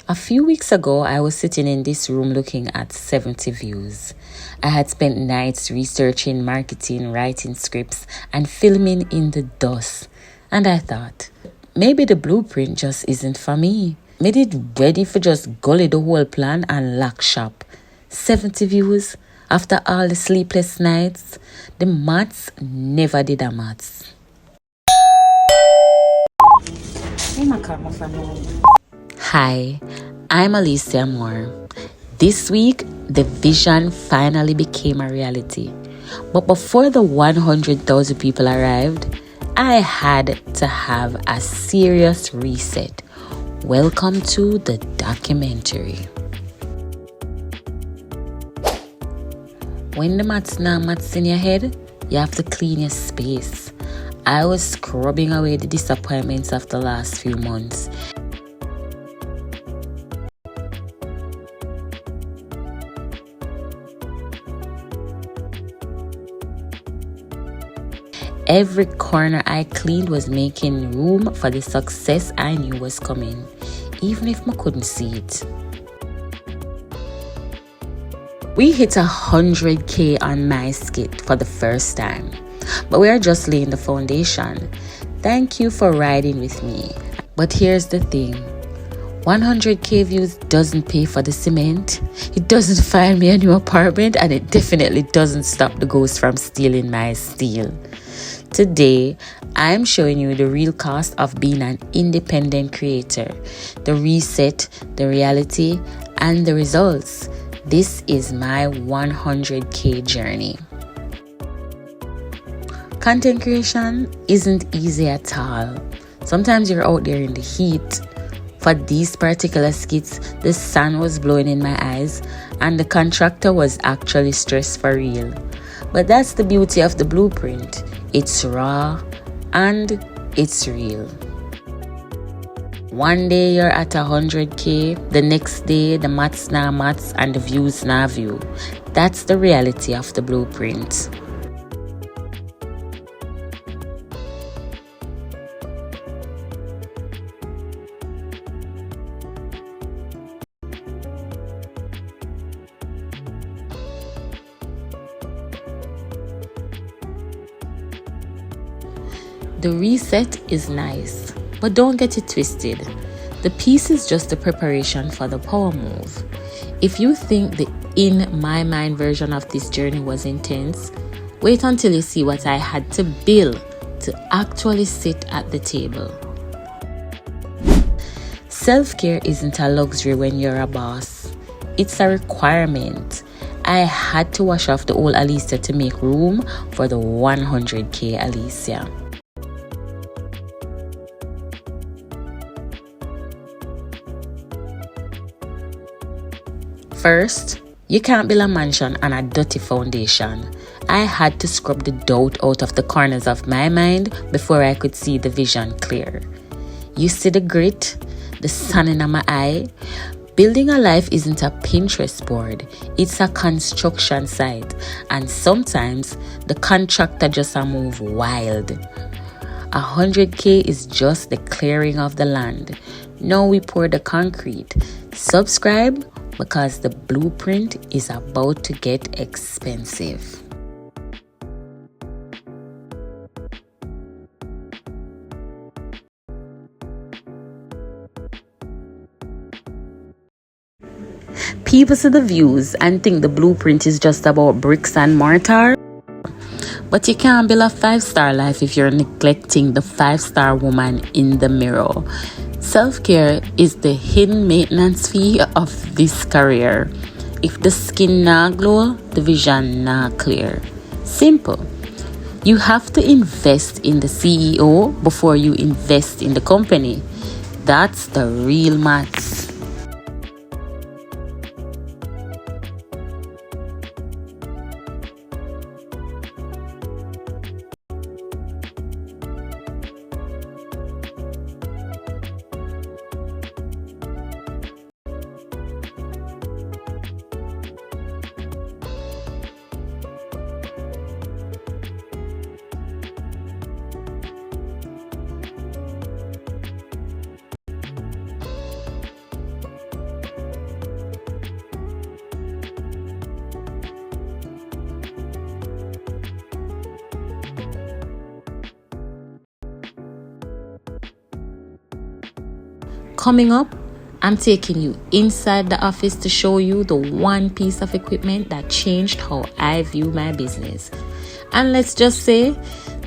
A few weeks ago, I was sitting in this room looking at 70 views. I had spent nights researching, marketing, writing scripts, and filming in the dust. And I thought, maybe the blueprint just isn't for me. Made it ready for just gully the whole plan and lock shop. 70 views after all the sleepless nights. The maths never did a maths. Hi, I'm Alicia Amor. This week, the vision finally became a reality. But before the 100,000 people arrived, I had to have a serious reset. Welcome to the documentary. When the maths in your head, you have to clean your space. I was scrubbing away the disappointments of the last few months. Every corner I cleaned was making room for the success I knew was coming, even if I couldn't see it. We hit 100K on my skit for the first time, but we are just laying the foundation. Thank you for riding with me. But here's the thing. 100K views doesn't pay for the cement. It doesn't find me a new apartment, and it definitely doesn't stop the ghost from stealing my steel. Today, I'm showing you the real cost of being an independent creator, the reset, the reality, and the results. This is my 100K journey. Content creation isn't easy at all. Sometimes you're out there in the heat. For these particular skits, the sun was blowing in my eyes and the contractor was actually stressed for real. But that's the beauty of the blueprint. It's raw and it's real. One day you're at 100K, the next day the maths and the views view. That's the reality of the blueprint. The reset is nice, but don't get it twisted. The piece is just the preparation for the power move. If you think the in my mind version of this journey was intense, wait until you see what I had to build to actually sit at the table. Self-care isn't a luxury when you're a boss. It's a requirement. I had to wash off the old Alicia to make room for the 100K Alicia. First, you can't build a mansion on a dirty foundation. I had to scrub the doubt out of the corners of my mind before I could see the vision clear. You see the grit, the sun in my eye? Building a life isn't a Pinterest board. It's a construction site. And sometimes the contractor just move wild. 100K is just the clearing of the land. Now we pour the concrete. Subscribe, because the blueprint is about to get expensive. People see the views and think the blueprint is just about bricks and mortar. But you can't build a 5-star life if you're neglecting the 5-star woman in the mirror. Self-care is the hidden maintenance fee of this career. If the skin not glow, the vision not clear. Simple. You have to invest in the CEO before you invest in the company. That's the real maths. Coming up, I'm taking you inside the office to show you the one piece of equipment that changed how I view my business. And let's just say,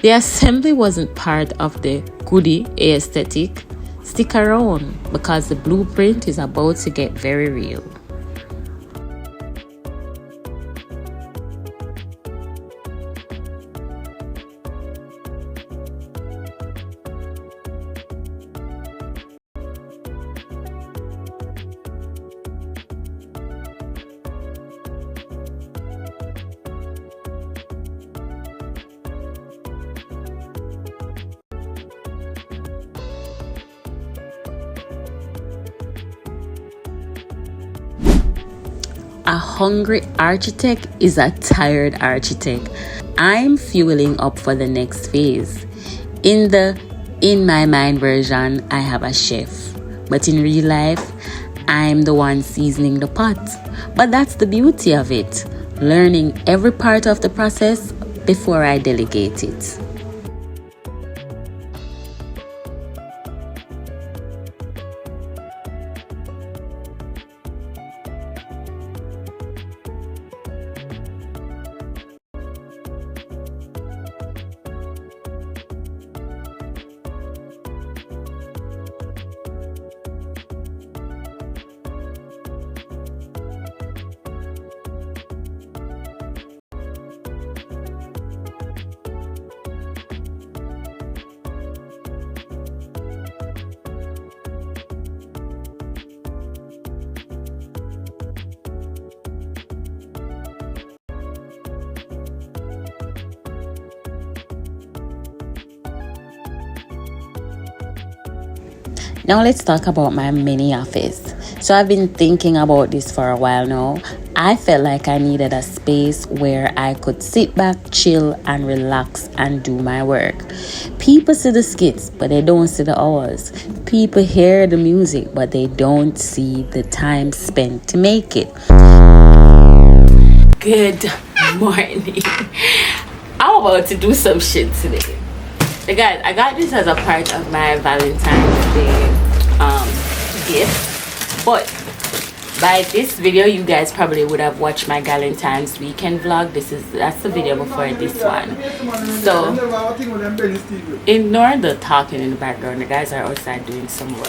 the assembly wasn't part of the goodie aesthetic. Stick around because the blueprint is about to get very real. A hungry architect is a tired architect. I'm fueling up for the next phase. In the in my mind version, I have a chef. But in real life, I'm the one seasoning the pot. But that's the beauty of it. Learning every part of the process before I delegate it. Now let's talk about my mini office. So I've been thinking about this for a while now. I felt like I needed a space where I could sit back, chill, and relax and do my work. People see the skits, but they don't see the hours. People hear the music, but they don't see the time spent to make it. Good morning. I'm about to do some shit today. Guys, I got this as a part of my Valentine's Day gift, but by this video you guys probably would have watched my Valentine's weekend vlog. That's the video before this one. So ignore the talking in the background. The guys are outside doing some work.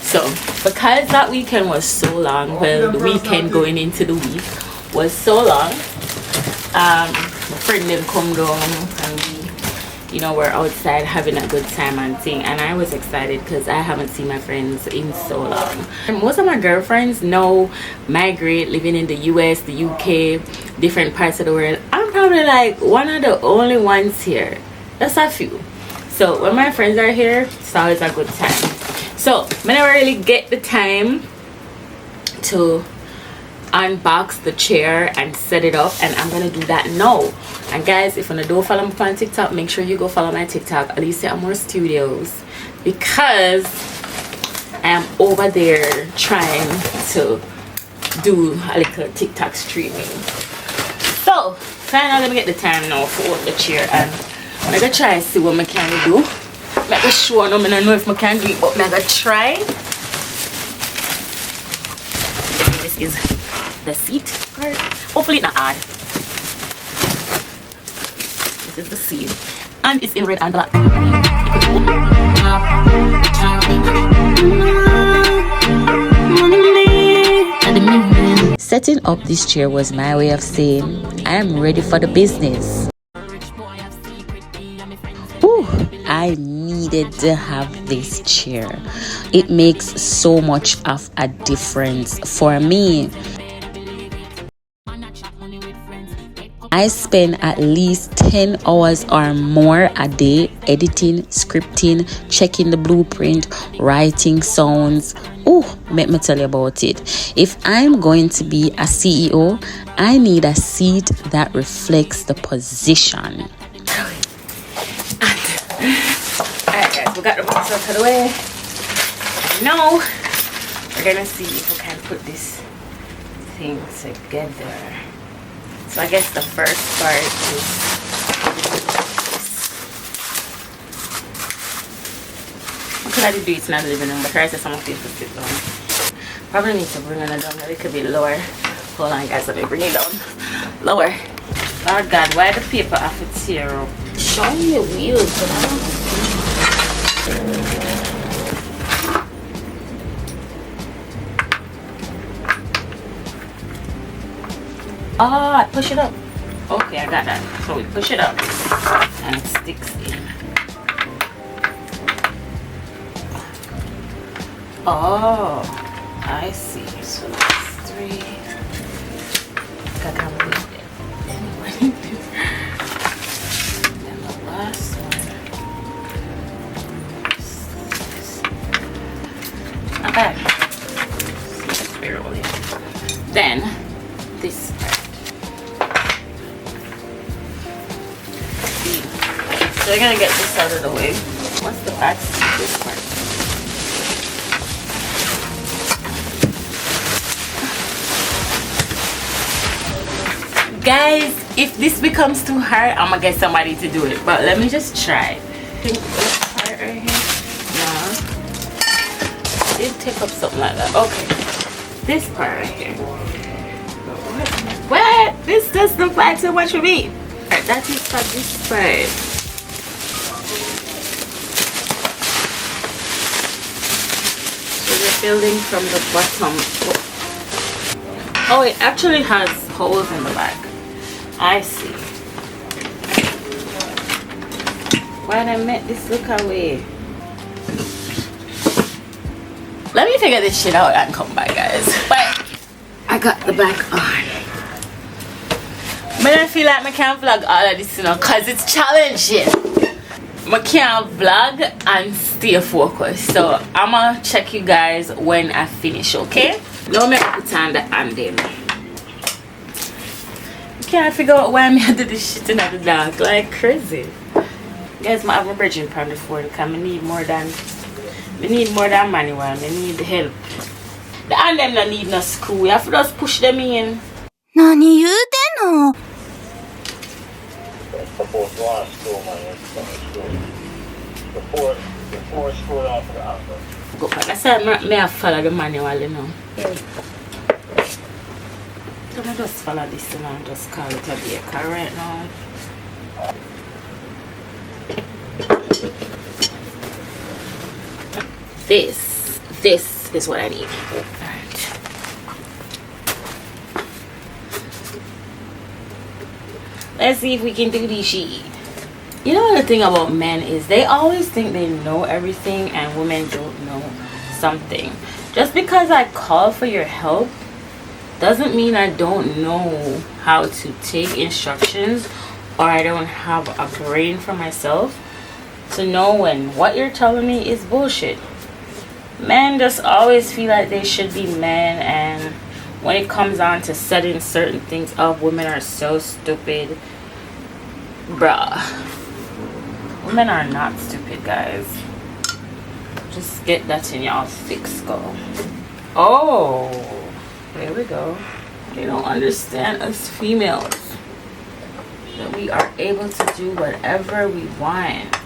So because that weekend was so long, well, the weekend going into the week was so long, my friend them come down and we're outside having a good time and thing, and I was excited because I haven't seen my friends in so long. And most of my girlfriends now migrate, living in the US, the UK, different parts of the world. I'm probably like one of the only ones here. That's a few. So when my friends are here, it's always a good time. So I never really get the time to unbox the chair and set it up, and I'm gonna do that now. And guys, if you don't follow me on TikTok, make sure you go follow my TikTok, Alicia Amor Studios, because I am over there trying to do a little TikTok streaming. So finally let me get the time now for the chair, and I'm gonna try and see what I can do. I'm gonna show them, I don't know if I can do it, but I'm gonna try. This is the seat part. Hopefully it's not hard. This is the seat, and it's in red and black. Setting up this chair was my way of saying I am ready for the business. Ooh, I needed to have this chair. It makes so much of a difference for me. I spend at least 10 hours or more a day editing, scripting, checking the blueprint, writing sounds. Oh, let me tell you about it. If I'm going to be a CEO, I need a seat that reflects the position. Alright guys, we got the box out of the way. Now, we're gonna see if we can put this thing together. So I guess the first part is, what could somebody do it in the living room, but I say some of people sit down. Probably need to bring it down a little bit lower. Hold on guys, let me bring it down. Lower. Oh God, why the paper have to tear up? Show me the wheels, but I don't see. Oh, I push it up. Okay, I got that. So we push it up and it sticks in. Oh, I see. So that's 3. Got that one. And the last one. Not bad. It's barely. Then this. So we're gonna get this out of the way. What's the back seat? This part. Guys, if this becomes too hard, I'm gonna get somebody to do it. But let me just try. I think this part right here. No. It did take up something like that. Okay. This part right here. What? This does look like too much for me. Alright, that is for this part. Building from the bottom. Oh, it actually has holes in the back. I see. Why did I make this look away? Let me figure this shit out and come back, guys. But I got the back on. But I feel like I can't vlog all of this, you know, because it's challenging. I can't vlog and stay focused, so I'm gonna check you guys when I finish, okay? Now me put on the andem. Can't figure out why I do this shit in the dark like crazy. Guys, I have a bridging plan before because I need more than manual. I need help. The andem don't need no screw. You have to just push them in. 何言うてんの? Before it's screwed off the outlet. Go back. That's why I follow the manual, you know. So I just follow this and I just call it a baker right now. This is what I need. Alright. Let's see if we can do this shit. You know the thing about men is they always think they know everything and women don't know something. Just because I call for your help doesn't mean I don't know how to take instructions or I don't have a brain for myself to know when what you're telling me is bullshit. Men just always feel like they should be men, and when it comes on to setting certain things up, women are so stupid. Bruh. Women are not stupid, guys. Just get that in your thick skull. Oh, there we go. They don't understand us females. That we are able to do whatever we want.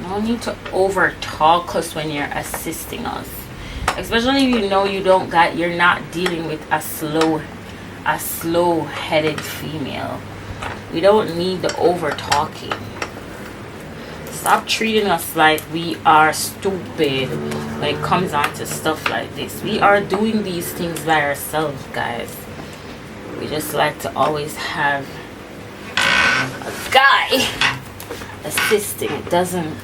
No need to over talk us when you're assisting us. Especially if you know you're not dealing with a slow-headed female. We don't need the over talking. Stop treating us like we are stupid when it comes on to stuff like this. We are doing these things by ourselves, guys. We just like to always have a guy assisting. It doesn't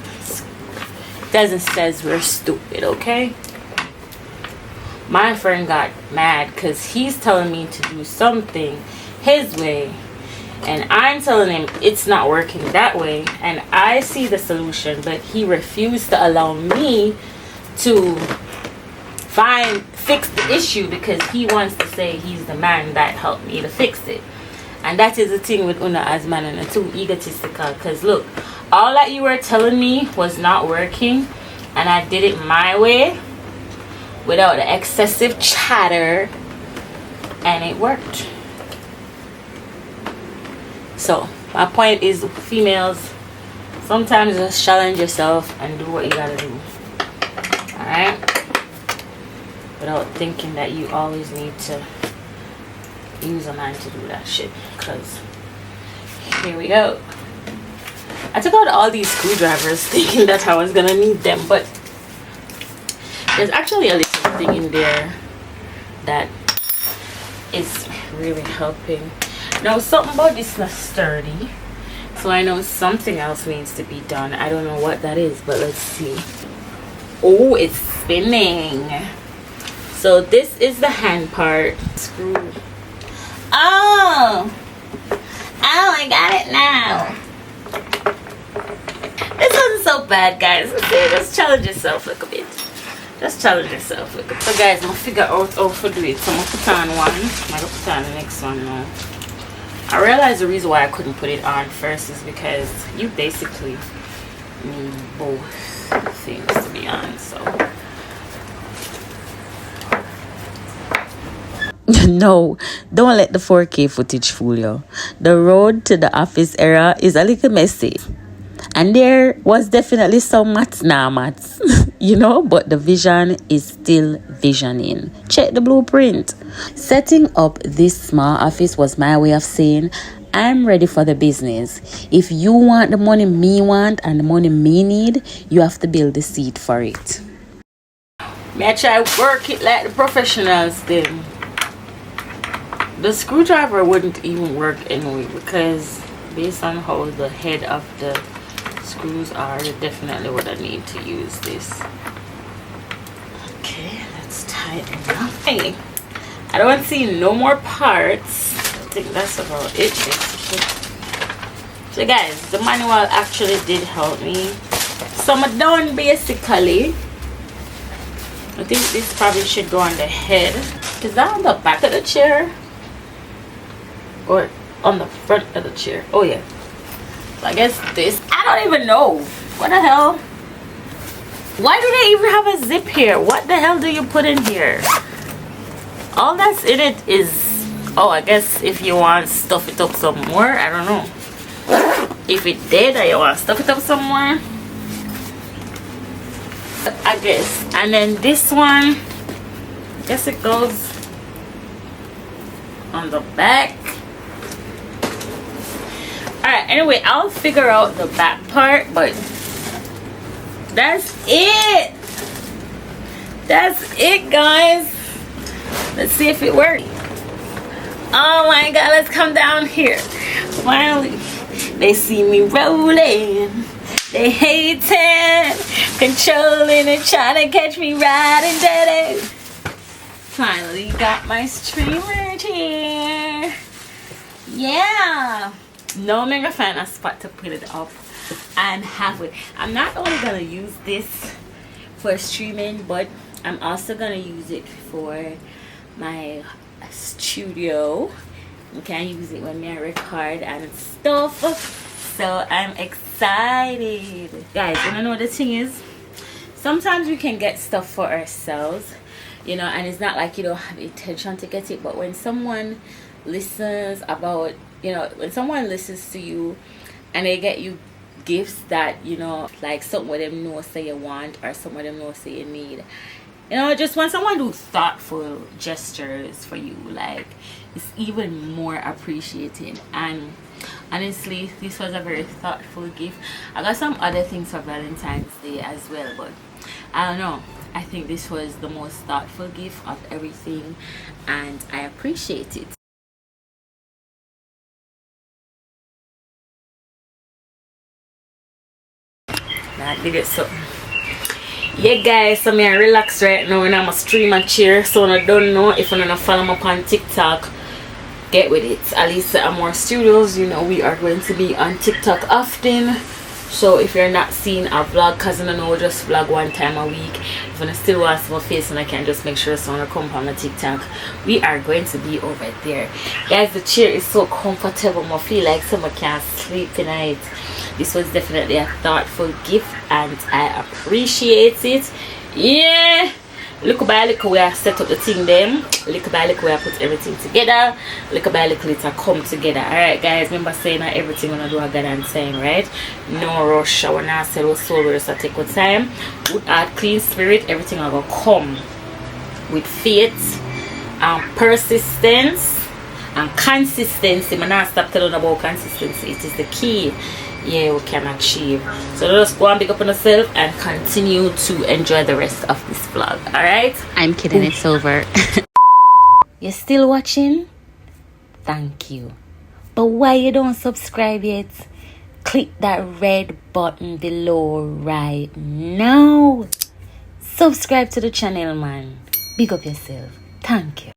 says we're stupid, okay? My friend got mad because he's telling me to do something his way, and I'm telling him it's not working that way, and I see the solution, but he refused to allow me to fix the issue because he wants to say he's the man that helped me to fix it. And that is the thing with Una as man, and it's too egotistical. Because look, all that you were telling me was not working, and I did it my way without the excessive chatter, and it worked. So my point is, females, sometimes just challenge yourself and do what you gotta do. without thinking that you always need to use a man to do that shit. Because here we go. I took out all these screwdrivers thinking that I was gonna need them, but there's actually a little thing in there that is really helping. Now something about this is not sturdy, so I know something else needs to be done. I don't know what that is, but let's see. Oh, it's spinning. So this is the hand part. Screw. Oh, I got it now. This wasn't so bad, guys. Okay, just challenge yourself a little bit. Just challenge yourself a little bit. So guys, I'm gonna figure out how to do it. So I'm gonna put on one. I'm gonna put on the next one now. I realized the reason why I couldn't put it on first is because you basically need both things to be on. So no, don't let the 4K footage fool you. The road to the office era is a little messy. And there was definitely some maths, you know, but the vision is still visioning. Check the blueprint. Setting up this small office was my way of saying, I'm ready for the business. If you want the money me want and the money me need, you have to build the seed for it. May I try work it like the professionals did. The screwdriver wouldn't even work anyway, because based on how the head of the screws are, you definitely would have need to use this. Okay, let's tighten up. Hey, I don't see no more parts. I think that's about it basically. So guys, the manual actually did help me. So I'm done basically. I think this probably should go on the head. Is that on the back of the chair? Or on the front of the chair? Oh yeah. I guess this. I don't even know. What the hell? Why do they even have a zip here? What the hell do you put in here? All that's in it is, oh, I guess if you want to stuff it up some more. I don't know. If it did, or you want to stuff it up some more, I guess. And then this one, I guess it goes on the back. Alright, anyway, I'll figure out the back part, but that's it. That's it, guys. Let's see if it works. Oh my god, let's come down here. Finally, they see me rolling. They hating, controlling, and trying to catch me riding dirty. Finally got my streamer here. Yeah. No, I'm gonna find a spot to put it up and have it. I'm not only gonna use this for streaming, but I'm also gonna use it for my studio. You can use it when I record and stuff. So I'm excited, guys. You know what the thing is, sometimes we can get stuff for ourselves, you know, and it's not like you don't have intention to get it, but when someone listens about, you know, when someone listens to you and they get you gifts that, you know, like some of them know say you want, or some of them know say you need, you know, just when someone do thoughtful gestures for you, like, it's even more appreciated. And honestly, this was a very thoughtful gift. I got some other things for Valentine's Day as well, but I don't know, I think this was the most thoughtful gift of everything, and I appreciate it. I did it. So yeah, guys, so I relax right now and I'm a streamer chair. So I don't know if you don't follow me up on TikTok, get with it. Alicia Amor Studios, you know, we are going to be on TikTok often. So if you're not seeing a vlog, because I don't know, just vlog one time a week. If you still want to see my face and I can just make sure someone come on the TikTok, we are going to be over there. Guys, the chair is so comfortable. I feel like someone can sleep tonight. This was definitely a thoughtful gift and I appreciate it. Yeah. Little by little we are set up the thing them. Little by little we are put everything together. Little by little it come together. Alright guys, remember saying that everything gonna do a God and saying, right? No rush. I wanna say we soul, we just take our time. Good heart, clean spirit, everything will come with faith and persistence and consistency. I'm not stop telling about consistency. It is the key. Yeah, we can achieve. So just go and pick up on yourself and continue to enjoy the rest of this vlog. Alright? I'm kidding, it's over. You're still watching? Thank you. But why you don't subscribe yet? Click that red button below right now. Subscribe to the channel, man. Big up yourself. Thank you.